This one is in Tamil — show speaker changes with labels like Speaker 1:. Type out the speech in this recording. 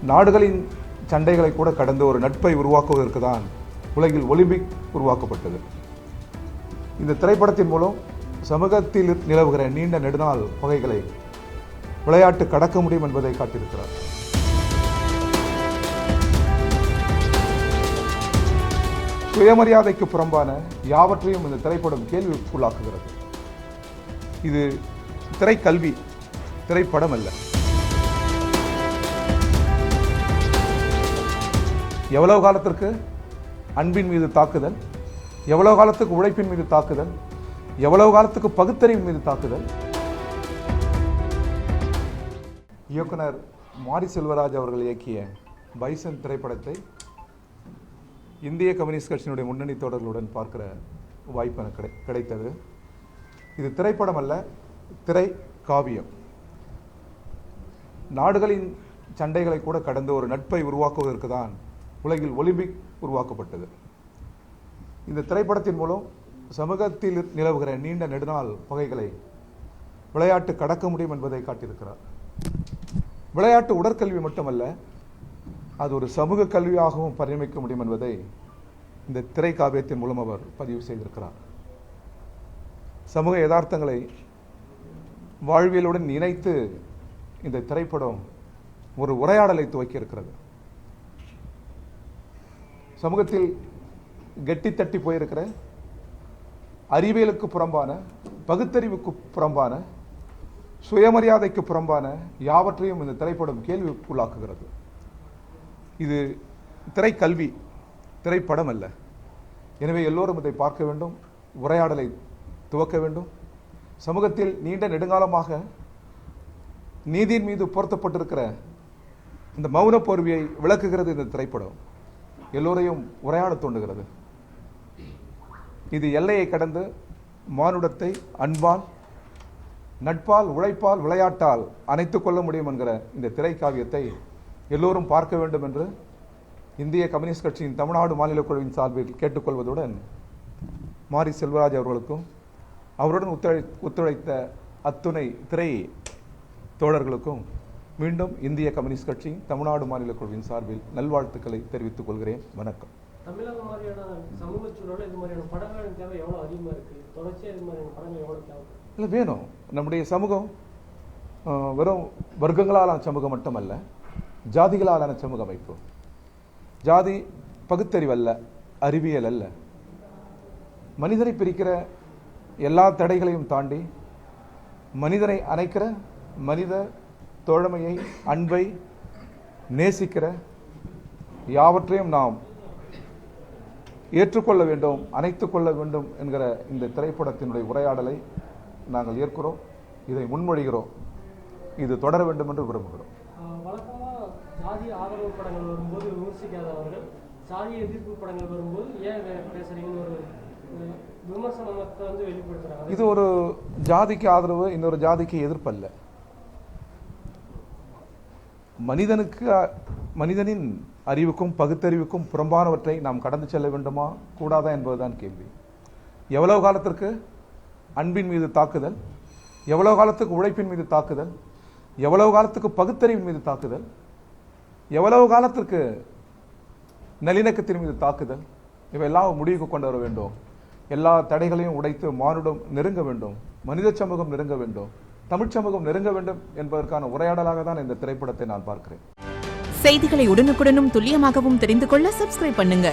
Speaker 1: நாடுகளின் சண்டைகளை கூட கடந்து ஒரு நட்பை உருவாக்குவதற்கு தான் உலகில் ஒலிம்பிக் உருவாக்கப்பட்டது. இந்த திரைப்படத்தின் மூலம் சமூகத்தில் நிலவுகிற நீண்ட நெடுநாள் பகைகளை விளையாட்டு கடக்க முடியும் என்பதை காட்டியிருக்கிறார். சுயமரியாதைக்கு புறம்பான யாவற்றையும் இந்த திரைப்படம் கேள்விக்குள்ளாக்குகிறது. இது திரைக்கல்வி, திரைப்படம் அல்ல. எவ்வளவு காலத்திற்கு அன்பின் மீது தாக்குதல், எவ்வளவு காலத்துக்கு உழைப்பின் மீது தாக்குதல், எவ்வளவு காலத்துக்கு பகுத்தறிவின் மீது தாக்குதல். இயக்குனர் மாரி செல்வராஜ் அவர்கள் இயக்கிய பைசன் திரைப்படத்தை இந்திய கம்யூனிஸ்ட் கட்சியினுடைய முன்னணி தோழர்களுடன் பார்க்கிற வாய்ப்பு எனக்கு கிடைத்தது. இது திரைப்படம் அல்ல, திரை காவியம். நாடுகளின் சண்டைகளை கூட கடந்து ஒரு நட்பை உருவாக்குவதற்கு தான் உலகில் ஒலிம்பிக் உருவாக்கப்பட்டது. இந்த திரைப்படத்தின் மூலம் சமூகத்தில் நிலவுகிற நீண்ட நெடுநாள் பகைகளை விளையாட்டு கடக்க முடியும் என்பதை காட்டியிருக்கிறார். விளையாட்டு உடற்கல்வி மட்டுமல்ல, அது ஒரு சமூக கல்வியாகவும் பரிணமிக்க முடியும் என்பதை இந்த திரைக்காவியத்தின் மூலம் அவர் பதிவு செய்திருக்கிறார். சமூக யதார்த்தங்களை வாழ்வியலுடன் இணைத்து இந்த திரைப்படம் ஒரு உரையாடலை துவக்கி இருக்கிறது. சமூகத்தில் கெட்டி தட்டி போயிருக்கிற அறிவியலுக்கு புறம்பான, பகுத்தறிவுக்கு புறம்பான, சுயமரியாதைக்கு புறம்பான யாவற்றையும் இந்த திரைப்படம் கேள்விக்குள்ளாக்குகிறது. இது திரைக்கல்வி, திரைப்படம் அல்ல. எனவே எல்லோரும் இதை பார்க்க வேண்டும், உரையாடலை துவக்க வேண்டும். சமூகத்தில் நீண்ட நெடுங்காலமாக நீதியின் மீது பொருத்தப்பட்டிருக்கிற இந்த மௌன போர்வையை விளக்குகிறது இந்த திரைப்படம். எல்லோரையும் உரையாட தோன்றுகிறது. இது எல்லையை கடந்து மானுடத்தை அன்பால், நட்பால், உழைப்பால், விளையாட்டால் அணைத்துக் கொள்ள முடியும் என்கிற இந்த திரைக்காவியத்தை எல்லோரும் பார்க்க வேண்டும் என்று இந்திய கம்யூனிஸ்ட் கட்சியின் தமிழ்நாடு மாநில குழுவின் சார்பில் கேட்டுக்கொள்வதுடன் மாரி செல்வராஜ் அவர்களுக்கும் அவருடன் ஒத்துழைத்த அத்துணை திரை தோழர்களுக்கும் மீண்டும் இந்திய கம்யூனிஸ்ட் கட்சி தமிழ்நாடு மாநில குழுவின் சார்பில் நல்வாழ்த்துக்களை தெரிவித்துக் கொள்கிறேன். வணக்கம்.
Speaker 2: தமிழக மாதிரியான சமூக சூழல் இது மாதிரியான படங்களின் தேவை எவ்வளவு அதிகமாக இருக்கு? தொடர்ச்சியாக இது மாதிரியான படங்கள் எவ்வளவு தேவை? இல்லை,
Speaker 1: வேணும். நம்முடைய சமூகம் வெறும் வர்க்கங்களாலான சமூகம் மட்டுமல்ல, ஜாதிகளாலான சமூக அமைப்பு. ஜாதி பகுத்தறிவு அல்ல, அறிவியல் அல்ல. மனிதனை பிரிக்கிற எல்லா தடைகளையும் தாண்டி மனிதனை அணைக்கிற, மனித தோழமையை, அன்பை நேசிக்கிற யாவற்றையும் நாம் ஏற்றுக்கொள்ள வேண்டும், அணைத்துக் கொள்ள வேண்டும் என்கிற இந்த திரைப்படத்தினுடைய உரையாடலை நாங்கள் ஏற்கிறோம், இதை முன்மொழிகிறோம். இது தொடர வேண்டும் என்று விரும்புகிறோம்.
Speaker 2: வழக்கமாக சாதி ஆதரவு படங்கள் வரும்போது விமர்சிக்காதவர்கள் சாதி எதிர்ப்பு படங்கள் வரும்போது ஏன் பேசுறீங்கன்னு ஒரு விமர்சனத்தை வெளிப்படுத்துறாங்க.
Speaker 1: இது ஒரு ஜாதிக்கு ஆதரவு, இன்னொரு ஜாதிக்கு எதிர்ப்பு அல்ல. மனிதனின் அறிவுக்கும் பகுத்தறிவுக்கும் புறம்பானவற்றை நாம் கடந்து செல்ல வேண்டுமா கூடாதா என்பதுதான் கேள்வி. எவ்வளவு காலத்திற்கு அன்பின் மீது தாக்குதல், எவ்வளவு காலத்துக்கு உழைப்பின் மீது தாக்குதல், எவ்வளவு காலத்துக்கு பகுத்தறிவின் மீது தாக்குதல், எவ்வளவு காலத்திற்கு நல்லிணக்கத்தின் மீது தாக்குதல், இவையெல்லாம் முடிவுக்கு கொண்டு வர வேண்டும். எல்லா தடைகளையும் உடைத்து மானுடம் நெருங்க வேண்டும், மனித சமூகம் நெருங்க வேண்டும், தமிழ் சமூகம் நெருங்க வேண்டும் என்பதற்கான உரையாடலாக தான் இந்த திரைப்படத்தை நான் பார்க்கிறேன்.
Speaker 3: செய்திகளை உடனுக்குடனும் துல்லியமாகவும் தெரிந்து கொள்ள சப்ஸ்கிரைப் பண்ணுங்க.